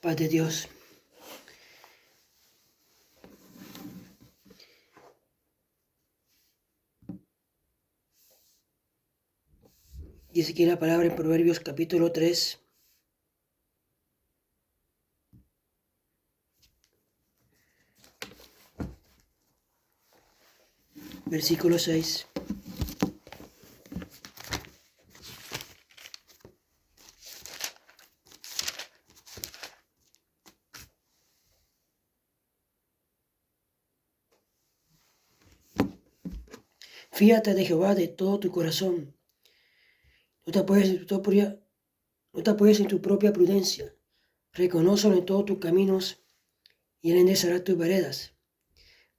Paz de Dios. Dice aquí la palabra en Proverbios capítulo 3, versículo 6. Fíate de Jehová de todo tu corazón. No te apoyes en tu propia prudencia. Reconócelo en todos tus caminos y Él enderezará tus veredas.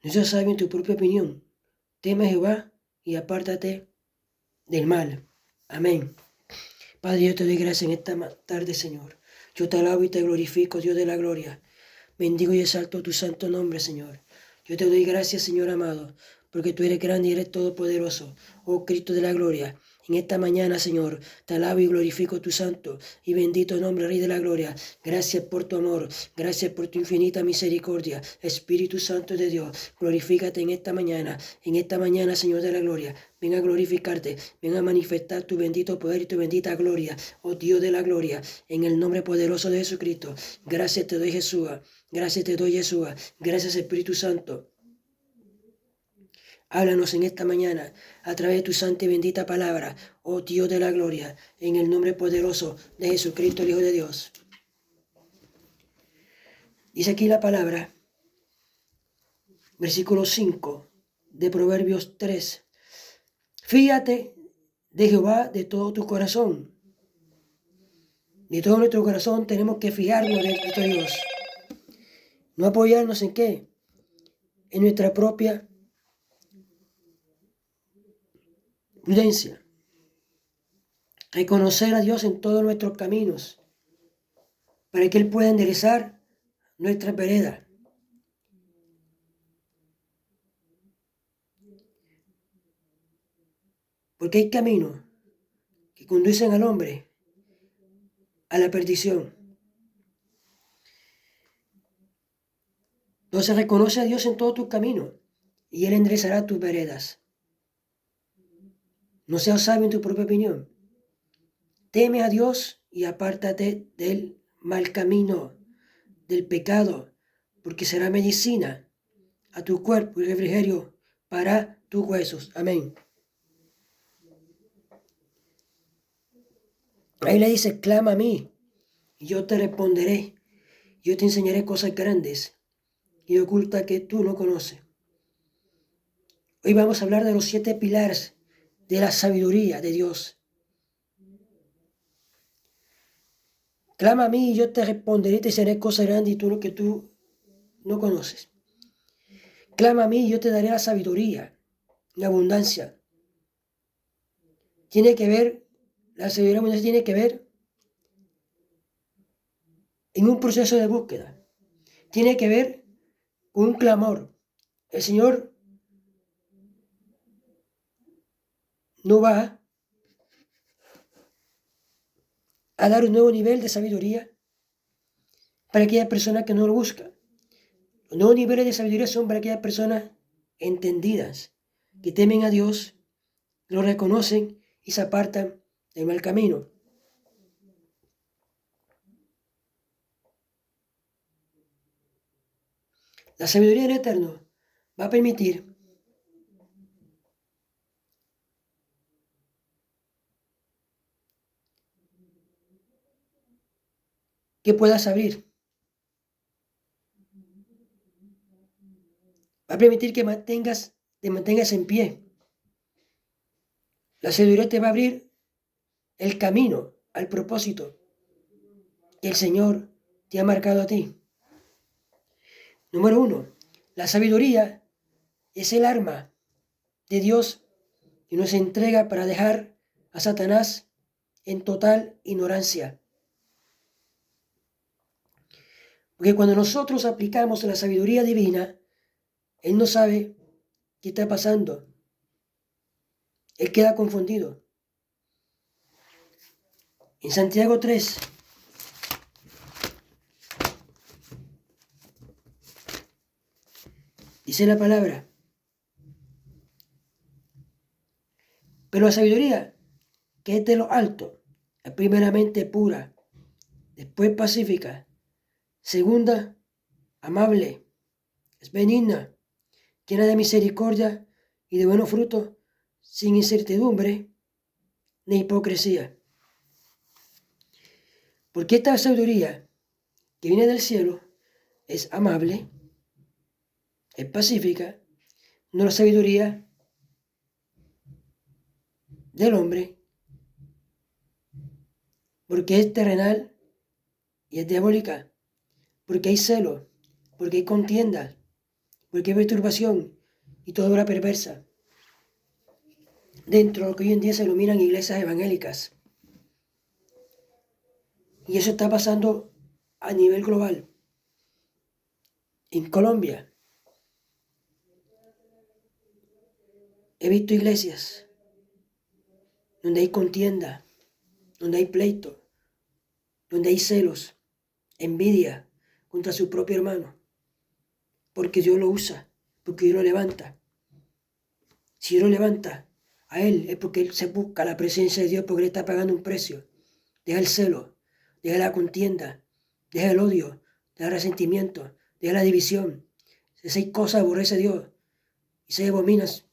No seas sabio en tu propia opinión. Teme a Jehová y apártate del mal. Amén. Padre, yo te doy gracias en esta tarde, Señor. Yo te alabo y te glorifico, Dios de la gloria. Bendigo y exalto tu santo nombre, Señor. Yo te doy gracias, Señor amado, porque tú eres grande y eres todopoderoso, oh Cristo de la gloria. En esta mañana, Señor, te alabo y glorifico tu santo y bendito nombre, Rey de la gloria. Gracias por tu amor, gracias por tu infinita misericordia. Espíritu Santo de Dios, glorifícate en esta mañana, Señor de la gloria. Ven a glorificarte, ven a manifestar tu bendito poder y tu bendita gloria, oh Dios de la gloria, en el nombre poderoso de Jesucristo. Gracias te doy, Jesús. Gracias te doy, Jesús. Gracias, Espíritu Santo. Háblanos en esta mañana a través de tu santa y bendita palabra, oh Dios de la gloria, en el nombre poderoso de Jesucristo, el Hijo de Dios. Dice aquí la palabra, versículo 5 de Proverbios 3. Fíate de Jehová de todo tu corazón. De todo nuestro corazón tenemos que fiarnos de Dios. No apoyarnos en qué? En nuestra propia prudencia. Reconocer a Dios en todos nuestros caminos para que Él pueda enderezar nuestra vereda. Porque hay caminos que conducen al hombre a la perdición. Entonces reconoce a Dios en todos tus caminos y Él enderezará tus veredas. No seas sabio en tu propia opinión. Teme a Dios y apártate del mal camino, del pecado, porque será medicina a tu cuerpo y refrigerio para tus huesos. Amén. Ahí le dice, clama a mí y yo te responderé. Yo te enseñaré cosas grandes y ocultas que tú no conoces. Hoy vamos a hablar de los 7 pilares de la sabiduría de Dios. Clama a mí y yo te responderé y te enseñaré cosas grandes y tú que tú no conoces. Clama a mí y yo te daré la sabiduría, la abundancia. La sabiduría tiene que ver en un proceso de búsqueda. Tiene que ver con un clamor. El Señor no va a dar un nuevo nivel de sabiduría para aquellas personas que no lo buscan. Los nuevos niveles de sabiduría son para aquellas personas entendidas, que temen a Dios, lo reconocen y se apartan del mal camino. La sabiduría del Eterno va a permitir que puedas abrir. Va a permitir que te mantengas en pie. La sabiduría te va a abrir el camino al propósito que el Señor te ha marcado a ti. Número 1. La sabiduría es el arma de Dios que nos entrega para dejar a Satanás en total ignorancia. Porque cuando nosotros aplicamos la sabiduría divina, Él no sabe qué está pasando. Él queda confundido. En Santiago 3, Dice la palabra. Pero la sabiduría, que es de lo alto, es primeramente pura, después pacífica, segunda, amable, es benigna, llena de misericordia y de buenos frutos, sin incertidumbre ni hipocresía. Porque esta sabiduría que viene del cielo es amable, es pacífica, no la sabiduría del hombre, porque es terrenal y es diabólica, porque hay celo, porque hay contienda, porque hay perturbación y toda obra perversa dentro de lo que hoy en día se denominan iglesias evangélicas. Y eso está pasando a nivel global. En Colombia he visto iglesias donde hay contienda, donde hay pleito, donde hay celos, envidia contra su propio hermano, porque Dios lo usa, porque Dios lo levanta. Si Dios lo levanta a él es porque él se busca la presencia de Dios, porque él está pagando un precio. Deja el celo, deja la contienda, deja el odio, deja el resentimiento, deja la división. Si 6 cosas aborrece Dios y 6 abominas,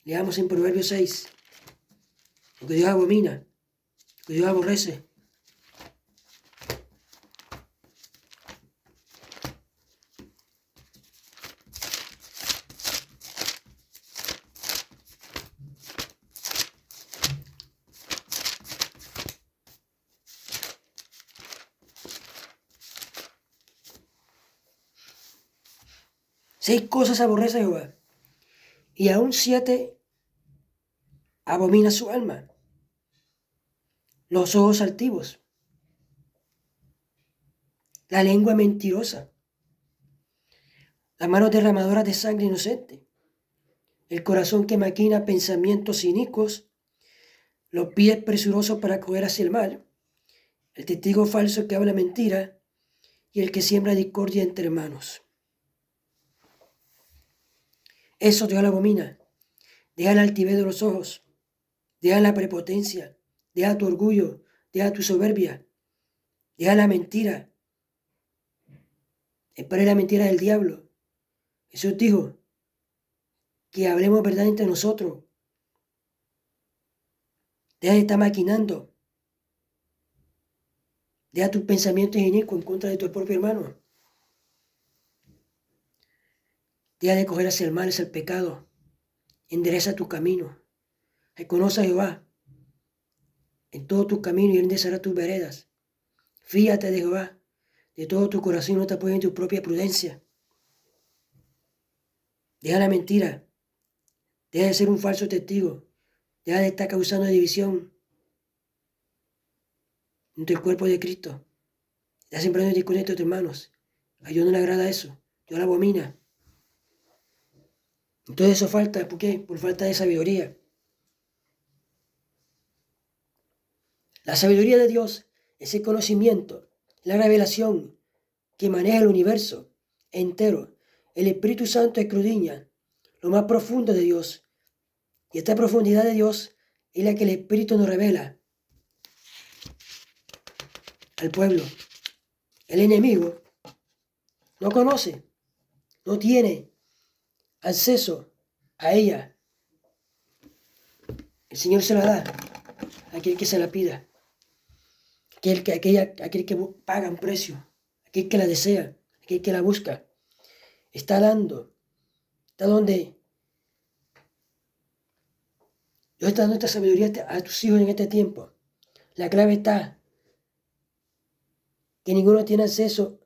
leamos en Proverbios 6, lo que Dios abomina, lo que Dios aborrece. Seis cosas aborrece Jehová, y aún 7 abomina su alma. Los ojos altivos, la lengua mentirosa, las manos derramadoras de sangre inocente, el corazón que maquina pensamientos inicuos, los pies presurosos para correr hacia el mal, el testigo falso que habla mentira y el que siembra discordia entre hermanos. Eso Dios lo abomina. Deja la altivez de los ojos, deja la prepotencia, deja tu orgullo, deja tu soberbia, deja la mentira. Es para la mentira del diablo. Jesús dijo que hablemos verdad entre nosotros. Deja de estar maquinando. Deja tus pensamientos inicuos en contra de tu propio hermano. Deja de coger hacia el mal, hacia el pecado. Endereza tu camino. Reconoce a Jehová en todo tu camino y él enderezará tus veredas. Fíjate de Jehová de todo tu corazón y no te apoyes en tu propia prudencia. Deja la mentira. Deja de ser un falso testigo. Deja de estar causando división entre el cuerpo de Cristo. Estás sembrando discordia entre tus hermanos. A Dios no le agrada eso. Dios lo abomina. Entonces eso falta. ¿Por qué? Por falta de sabiduría. La sabiduría de Dios es el conocimiento, la revelación que maneja el universo entero. El Espíritu Santo escudriña lo más profundo de Dios. Y esta profundidad de Dios es la que el Espíritu nos revela al pueblo. El enemigo no conoce, no tiene acceso a ella. El Señor se la da a aquel que se la pida, aquel que paga un precio, aquel que la desea, aquel que la busca. Está dando, está donde Dios está dando esta sabiduría a tus hijos en este tiempo. La clave está que ninguno tiene acceso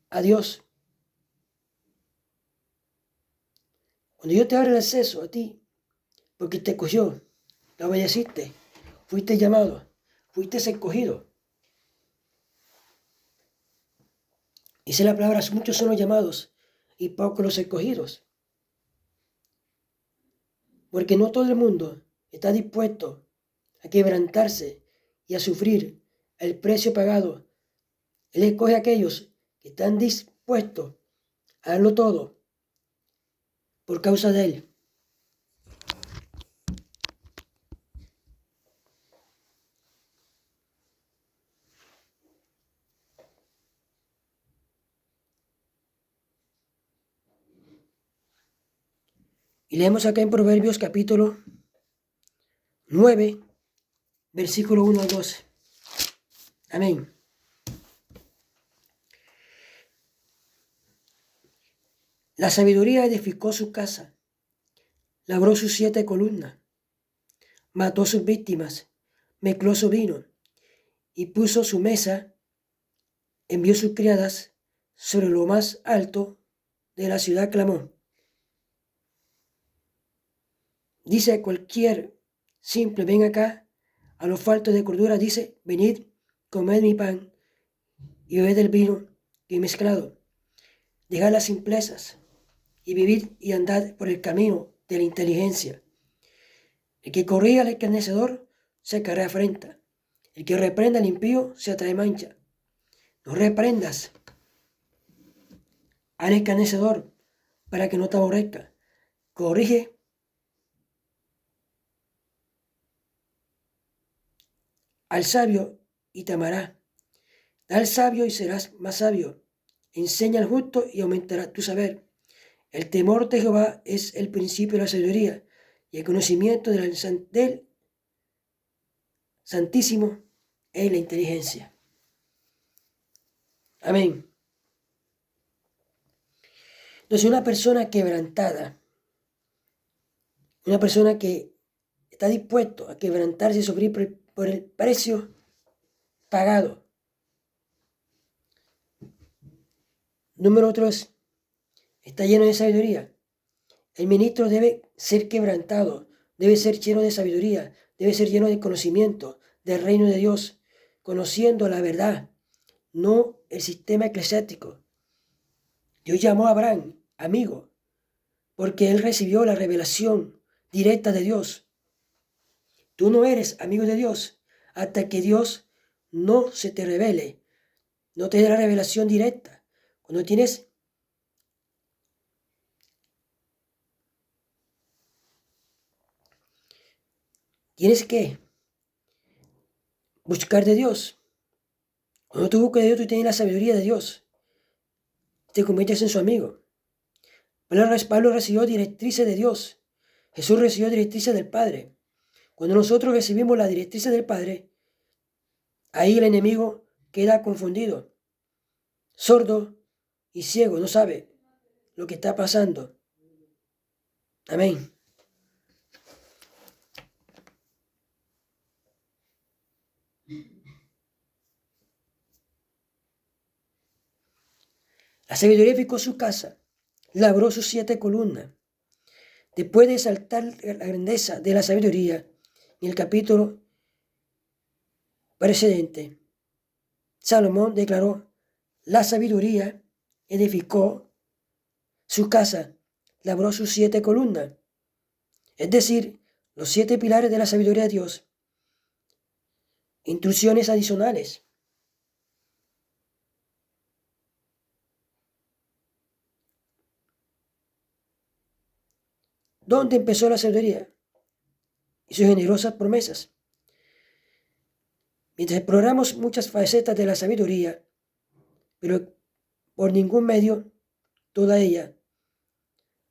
a Dios. Cuando Dios te abre el acceso a ti, porque te escogió, te obedeciste, fuiste llamado, fuiste escogido. Dice la palabra, muchos son los llamados y pocos los escogidos. Porque no todo el mundo está dispuesto a quebrantarse y a sufrir el precio pagado. Él escoge a aquellos que están dispuestos Hazlo todo por causa de Él. Y leemos acá en Proverbios capítulo 9, versículo 1 al 12. Amén. La sabiduría edificó su casa, labró sus 7 columnas, mató sus víctimas, mezcló su vino y puso su mesa, envió sus criadas sobre lo más alto de la ciudad, clamó. Dice a cualquier simple, ven acá. A los faltos de cordura dice, venid, comed mi pan y bebed el vino que he mezclado. Dejad las simplezas y vivid y andad por el camino de la inteligencia. El que corrige al escarnecedor se carga afrenta. El que reprenda al impío se atrae mancha. No reprendas al escarnecedor para que no te aborrezca. Corrige al sabio y te amará. Da al sabio y serás más sabio. Enseña al justo y aumentará tu saber. El temor de Jehová es el principio de la sabiduría, y el conocimiento del Santísimo es la inteligencia. Amén. Entonces, una persona quebrantada, una persona que está dispuesto a quebrantarse y sufrir por el precio pagado. Número 3, está lleno de sabiduría. El ministro debe ser quebrantado, debe ser lleno de sabiduría, debe ser lleno de conocimiento del reino de Dios, conociendo la verdad, no el sistema eclesiástico. Dios llamó a Abraham amigo, porque él recibió la revelación directa de Dios. Tú no eres amigo de Dios hasta que Dios no se te revele, no te dé la revelación directa. Cuando tienes que buscar de Dios. Cuando tú buscas de Dios, tú tienes la sabiduría de Dios. Te conviertes en su amigo. Pablo recibió directrices de Dios. Jesús recibió directrices del Padre. Cuando nosotros recibimos las directrices del Padre, ahí el enemigo queda confundido, sordo y ciego, no sabe lo que está pasando. Amén. La sabiduría edificó su casa, labró sus 7 columnas. Después de exaltar la grandeza de la sabiduría, en el capítulo precedente, Salomón declaró, la sabiduría edificó su casa, labró sus 7 columnas. Es decir, los 7 pilares de la sabiduría de Dios. Instrucciones adicionales. ¿Dónde empezó la sabiduría? Y sus generosas promesas. Mientras exploramos muchas facetas de la sabiduría, pero por ningún medio, toda ella,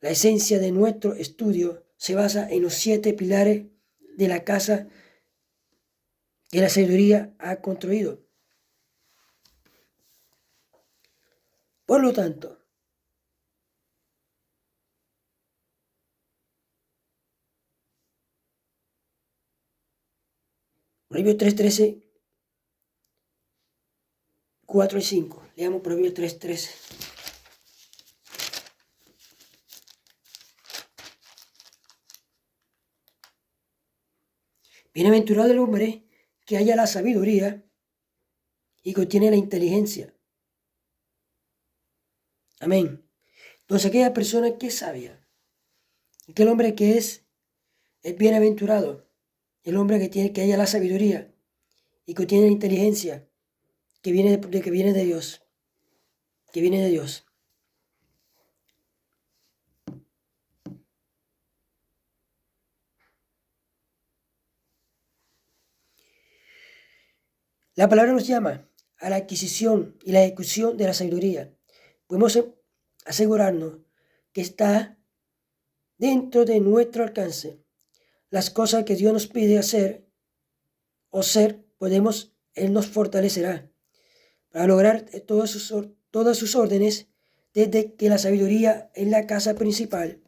la esencia de nuestro estudio se basa en los 7 pilares de la casa que la sabiduría ha construido. Por lo tanto, Proverbios 3:13, 4 y 5. Leamos Proverbios 3:13. Bienaventurado el hombre que haya la sabiduría y que obtiene la inteligencia. Amén. Entonces aquella persona que es sabia, aquel hombre que es bienaventurado, el hombre que haya la sabiduría y que obtiene la inteligencia que viene de Dios, que viene de Dios. La palabra nos llama a la adquisición y la ejecución de la sabiduría. Podemos asegurarnos que está dentro de nuestro alcance. Las cosas que Dios nos pide hacer o ser, Él nos fortalecerá para lograr todas sus órdenes, desde que la sabiduría es la casa principal.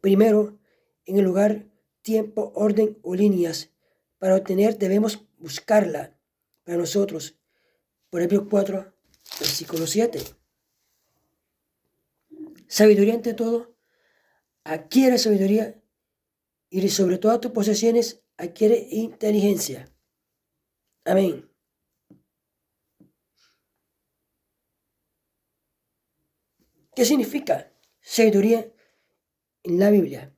Primero, en el lugar, tiempo, orden o líneas. Para obtener debemos buscarla para nosotros. Proverbios 4, versículo 7. Sabiduría ante todo, adquiere sabiduría y sobre todas tus posesiones adquiere inteligencia. Amén. ¿Qué significa sabiduría en la Biblia?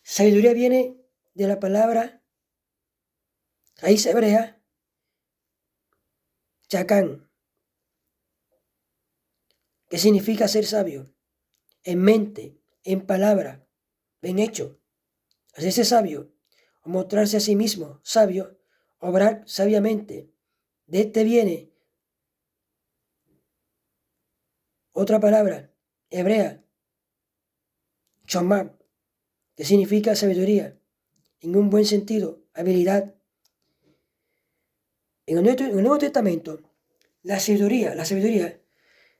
Sabiduría viene de la palabra raíz hebrea, chacán, que significa ser sabio, en mente, en palabra, en hecho. Hacerse sabio, o mostrarse a sí mismo sabio, obrar sabiamente. De este viene otra palabra hebrea, chomá, que significa sabiduría, en un buen sentido, habilidad. En el Nuevo Testamento, la sabiduría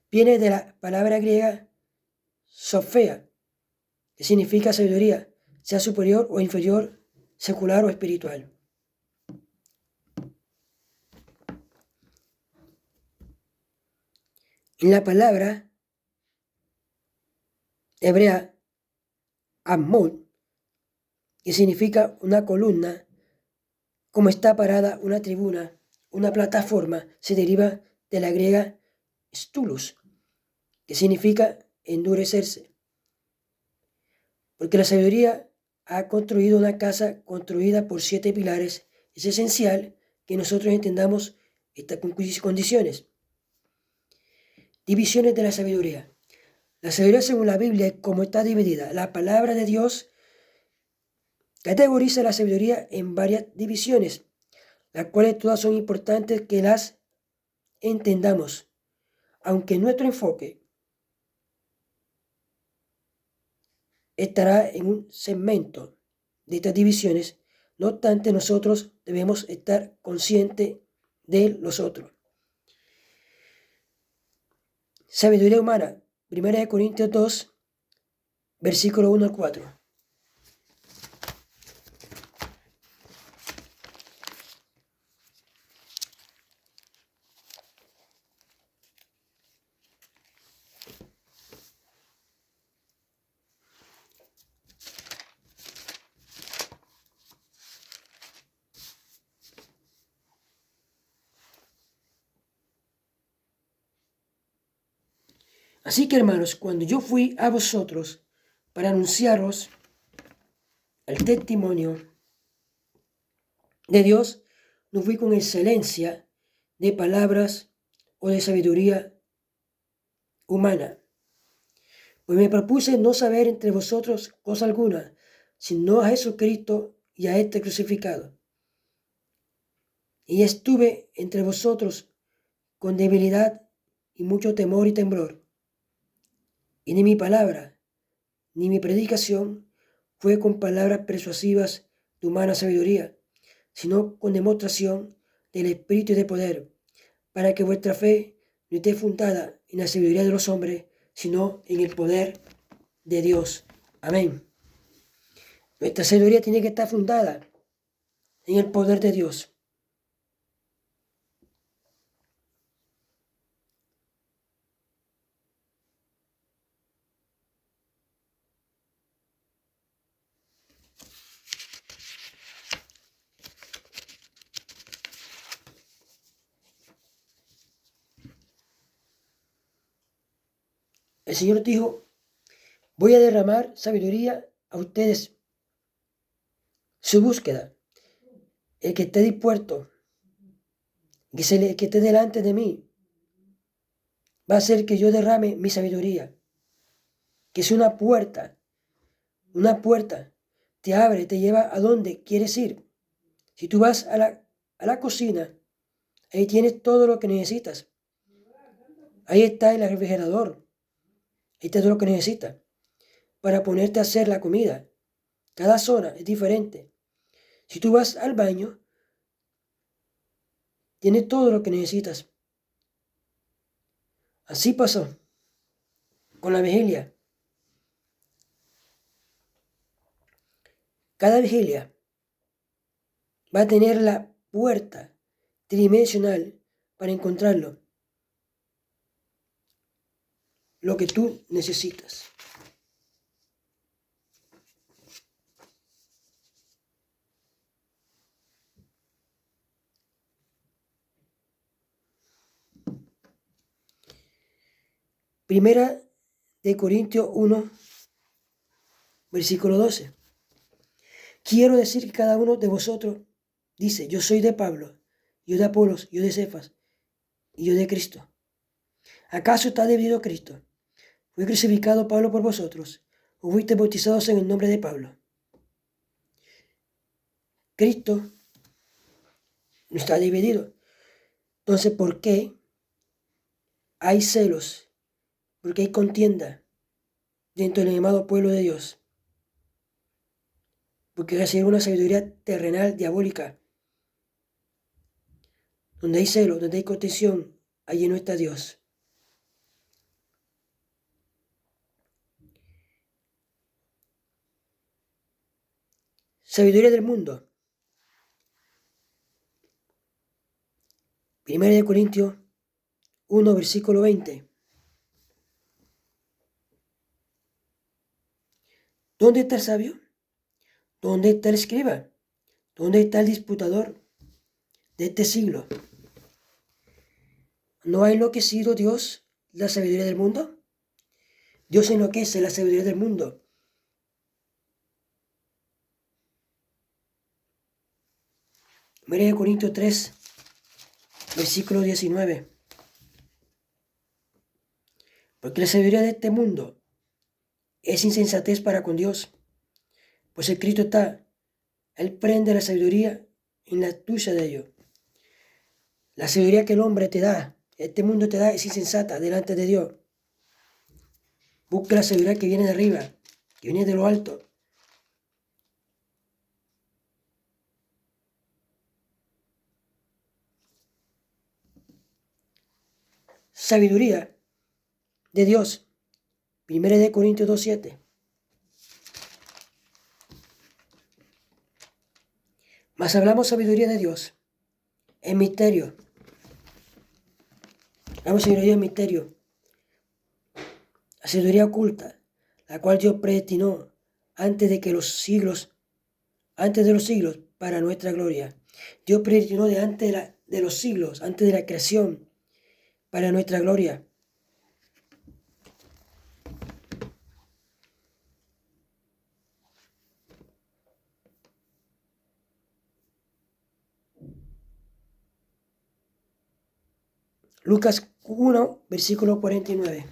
viene de la palabra griega sofía, que significa sabiduría, sea superior o inferior, secular o espiritual. En la palabra hebrea Ammon, que significa una columna, como está parada una tribuna, una plataforma, se deriva de la griega stulus, que significa endurecerse. Porque la sabiduría ha construido una casa construida por 7 pilares. Es esencial que nosotros entendamos estas condiciones. Divisiones de la sabiduría. La sabiduría según la Biblia, como está dividida, la palabra de Dios categoriza la sabiduría en varias divisiones, las cuales todas son importantes que las entendamos, aunque nuestro enfoque estará en un segmento de estas divisiones. No obstante, nosotros debemos estar conscientes de los otros. Sabiduría humana, 1 Corintios 2, versículo 1 al 4. Así que, hermanos, cuando yo fui a vosotros para anunciaros el testimonio de Dios, no fui con excelencia de palabras o de sabiduría humana, pues me propuse no saber entre vosotros cosa alguna, sino a Jesucristo y a este crucificado. Y estuve entre vosotros con debilidad y mucho temor y temblor. Y ni mi palabra, ni mi predicación fue con palabras persuasivas de humana sabiduría, sino con demostración del Espíritu y de poder, para que vuestra fe no esté fundada en la sabiduría de los hombres, sino en el poder de Dios. Amén. Nuestra sabiduría tiene que estar fundada en el poder de Dios. El Señor dijo: voy a derramar sabiduría a ustedes. Su búsqueda, el que esté dispuesto, que esté delante de mí, va a hacer que yo derrame mi sabiduría, que es una puerta, te abre, te lleva a donde quieres ir. Si tú vas a la cocina Ahí tienes todo lo que necesitas. Ahí está el refrigerador. Ahí está todo lo que necesitas para ponerte a hacer la comida. Cada zona es diferente. Si tú vas al baño, tienes todo lo que necesitas. Así pasó con la vigilia. Cada vigilia va a tener la puerta tridimensional para encontrarlo. Lo que tú necesitas. Primera de Corintios 1, versículo 12. Quiero decir que cada uno de vosotros dice, yo soy de Pablo, yo de Apolos, yo de Cefas, y yo de Cristo. ¿Acaso está dividido Cristo? ¿Fue crucificado Pablo por vosotros? ¿O fuiste bautizados en el nombre de Pablo? Cristo no está dividido. Entonces, ¿por qué hay celos? ¿Por qué hay contienda dentro del llamado pueblo de Dios? Porque recibe una sabiduría terrenal diabólica. Donde hay celo, donde hay contención, allí no está Dios. Sabiduría del mundo. 1 Corintios 1, versículo 20. ¿Dónde está el sabio? ¿Dónde está el escriba? ¿Dónde está el disputador de este siglo? ¿No ha enloquecido Dios la sabiduría del mundo? Dios enloquece la sabiduría del mundo. 1 Corintios 3, versículo 19. Porque la sabiduría de este mundo es insensatez para con Dios. Pues escrito está, Él prende la sabiduría en la astucia de ellos. La sabiduría que el hombre te da, este mundo te da, es insensata delante de Dios. Busca la sabiduría que viene de arriba, que viene de lo alto. Sabiduría de Dios. 1 Corintios 2:7. Mas hablamos sabiduría de Dios en misterio. Hablamos sabiduría en misterio. La sabiduría oculta, la cual Dios predestinó antes de los siglos, para nuestra gloria. Dios predestinó de antes de los siglos, antes de la creación, para nuestra gloria. Lucas 1, versículo 49.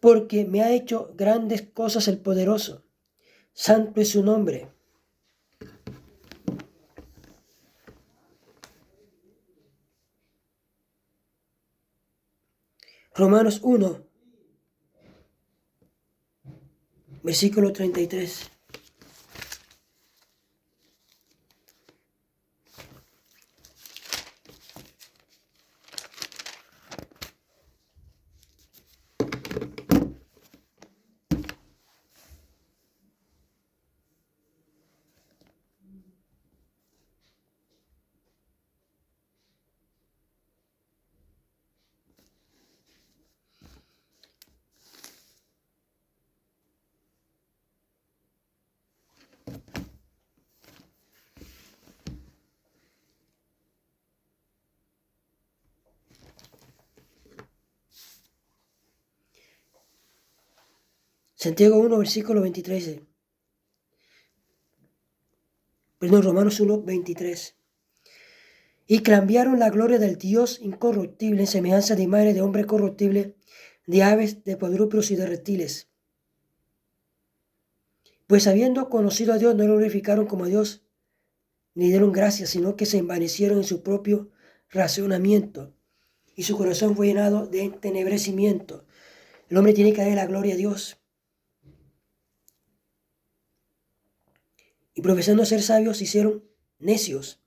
Porque me ha hecho grandes cosas el poderoso. Santo es su nombre. Romanos 1, versículo 33. Santiago 1, versículo 23. Perdón, Romanos 1, 23. Y cambiaron la gloria del Dios incorruptible en semejanza de imagen de hombre corruptible, de aves, de cuadrúpedos y de reptiles. Pues habiendo conocido a Dios, no lo glorificaron como a Dios, ni dieron gracias, sino que se envanecieron en su propio razonamiento, y su corazón fue llenado de entenebrecimiento. El hombre tiene que darle la gloria a Dios. Y profesando ser sabios, se hicieron necios.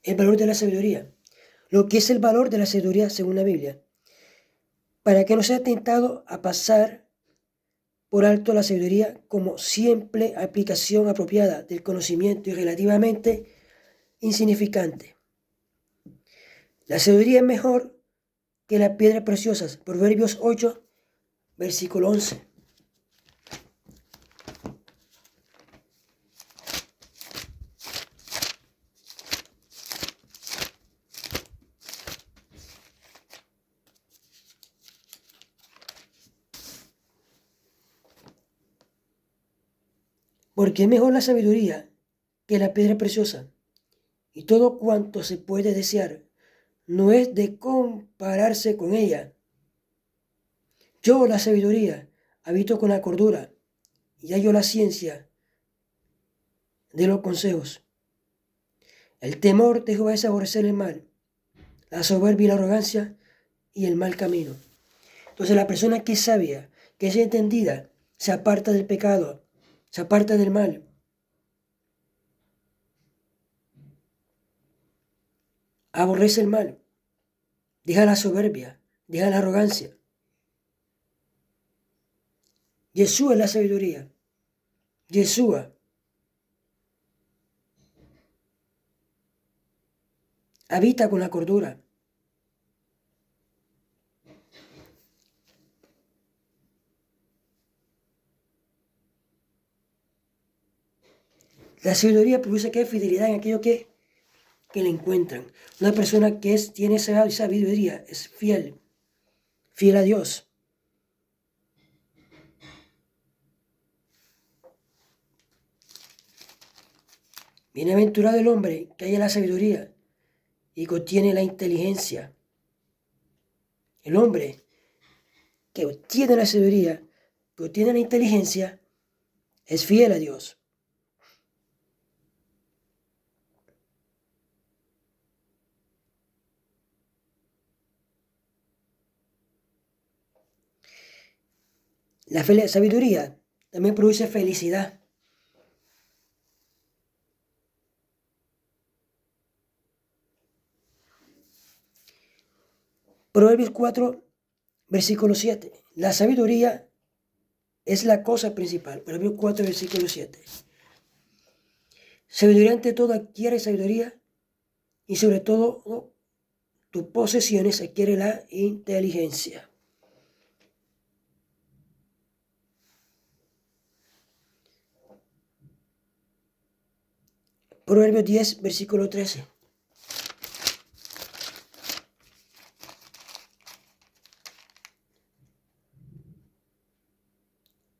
El valor de la sabiduría. Lo que es el valor de la sabiduría según la Biblia. Para que no sea tentado a pasar por alto la sabiduría como simple aplicación apropiada del conocimiento y relativamente insignificante. La sabiduría es mejor que las piedras preciosas. Proverbios 8, versículo 11. Porque es mejor la sabiduría que la piedra preciosa, y todo cuanto se puede desear no es de compararse con ella. Yo, la sabiduría, habito con la cordura, y hallo la ciencia de los consejos. El temor de Jehová es aborrecer el mal, la soberbia y la arrogancia y el mal camino. Entonces la persona que es sabia, que es entendida, se aparta del pecado, se aparta del mal. Aborrece el mal, deja la soberbia, deja la arrogancia. Yeshua es la sabiduría. Yeshua habita con la cordura. La sabiduría produce ¿qué? Fidelidad en aquello que le encuentran. Una persona que tiene sabiduría es fiel, fiel a Dios. Bienaventurado el hombre que haya la sabiduría y que obtiene la inteligencia. El hombre que obtiene la sabiduría, que obtiene la inteligencia, es fiel a Dios. La sabiduría también produce felicidad. Proverbios 4, versículo 7. La sabiduría es la cosa principal. Proverbios 4, versículo 7. Sabiduría ante todo adquiere sabiduría y sobre todo tus posesiones adquiere la inteligencia. Proverbios 10, versículo 13.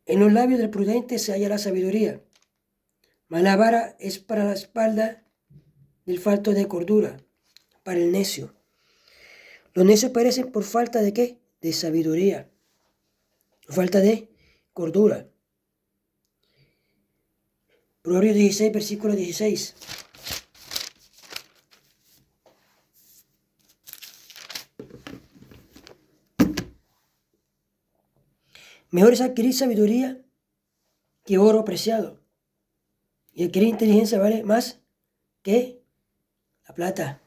En los labios del prudente se halla la sabiduría, mas la vara es para la espalda del falto de cordura, para el necio. Los necios perecen por falta de ¿qué? De sabiduría, falta de cordura. Proverbios 16, versículo 16. Mejor es adquirir sabiduría que oro preciado. Y adquirir inteligencia vale más que la plata.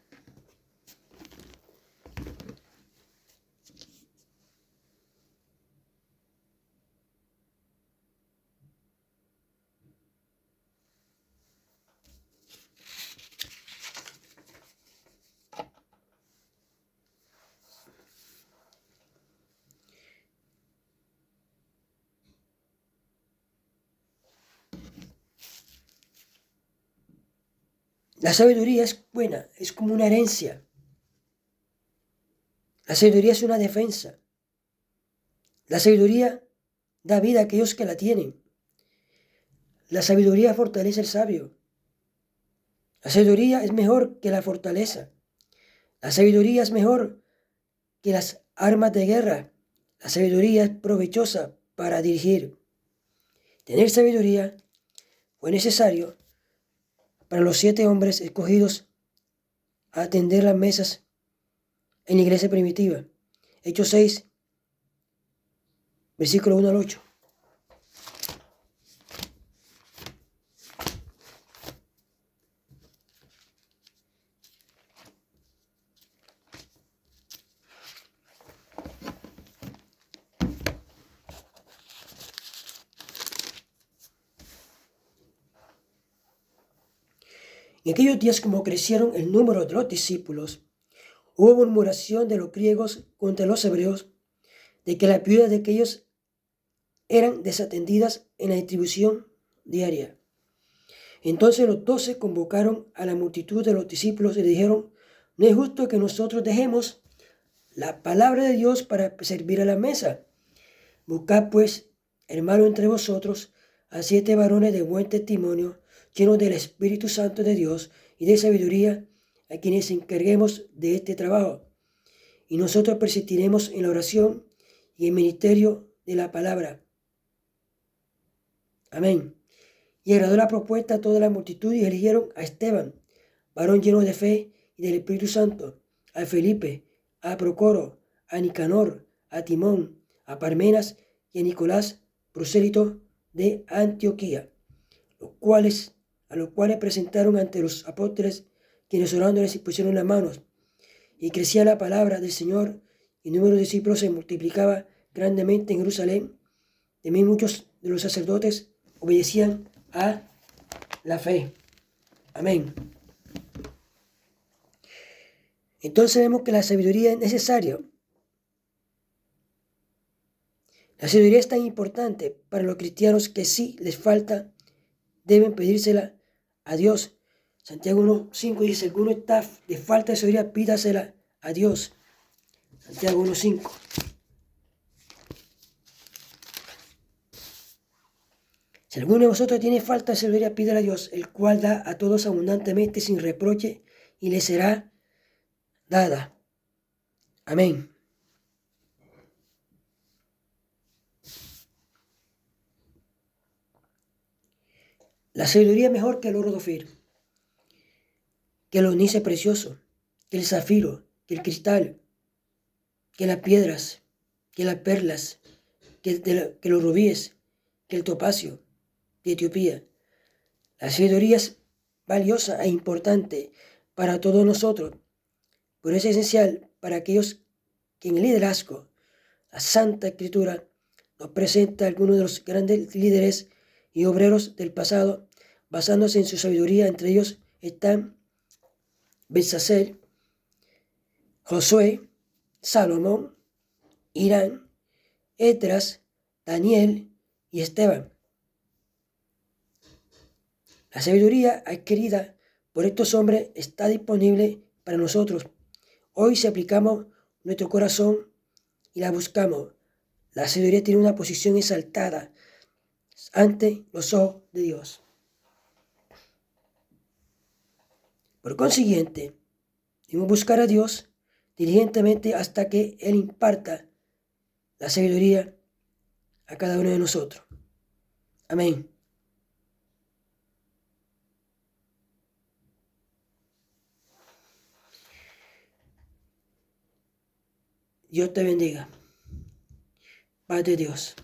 La sabiduría es buena, es como una herencia. La sabiduría es una defensa. La sabiduría da vida a aquellos que la tienen. La sabiduría fortalece al sabio. La sabiduría es mejor que la fortaleza. La sabiduría es mejor que las armas de guerra. La sabiduría es provechosa para dirigir. Tener sabiduría fue necesario para los 7 hombres escogidos a atender las mesas en la iglesia primitiva. Hechos 6, versículo 1 al 8. En aquellos días, como crecieron el número de los discípulos, hubo murmuración de los griegos contra los hebreos de que las viudas de aquellos eran desatendidas en la distribución diaria. Entonces los 12 convocaron a la multitud de los discípulos y le dijeron: no es justo que nosotros dejemos la palabra de Dios para servir a la mesa. Buscad pues, hermano, entre vosotros a 7 varones de buen testimonio, llenos del Espíritu Santo de Dios y de sabiduría, a quienes encarguemos de este trabajo. Y nosotros persistiremos en la oración y en el ministerio de la palabra. Amén. Y agradó la propuesta a toda la multitud y eligieron a Esteban, varón lleno de fe y del Espíritu Santo, a Felipe, a Procoro, a Nicanor, a Timón, a Parmenas y a Nicolás, prosélito de Antioquía, a los cuales presentaron ante los apóstoles, quienes orando les impusieron las manos. Y crecía la palabra del Señor, y el número de discípulos se multiplicaba grandemente en Jerusalén. También muchos de los sacerdotes obedecían a la fe. Amén. Entonces vemos que la sabiduría es necesaria. La sabiduría es tan importante para los cristianos que si les falta, deben pedírsela a Dios. Santiago 1:5 dice: si alguno está de falta de sabiduría, pídasela a Dios. Santiago 1:5. Si alguno de vosotros tiene falta de sabiduría, pídala a Dios, el cual da a todos abundantemente sin reproche, y le será dada. Amén. La sabiduría es mejor que el oro de Ofir, que el onice precioso, que el zafiro, que el cristal, que las piedras, que las perlas, que los rubíes, que el topacio de Etiopía. La sabiduría es valiosa e importante para todos nosotros, pero es esencial para aquellos que en el liderazgo, la Santa Escritura nos presenta algunos de los grandes líderes y obreros del pasado, basándose en su sabiduría. Entre ellos están Belsasar, Josué, Salomón, Irán, Esdras, Daniel y Esteban. La sabiduría adquirida por estos hombres está disponible para nosotros. Hoy, si aplicamos nuestro corazón y la buscamos, la sabiduría tiene una posición exaltada ante los ojos de Dios. Por consiguiente, debemos buscar a Dios diligentemente hasta que Él imparta la sabiduría a cada uno de nosotros. Amén. Dios te bendiga. Paz de Dios.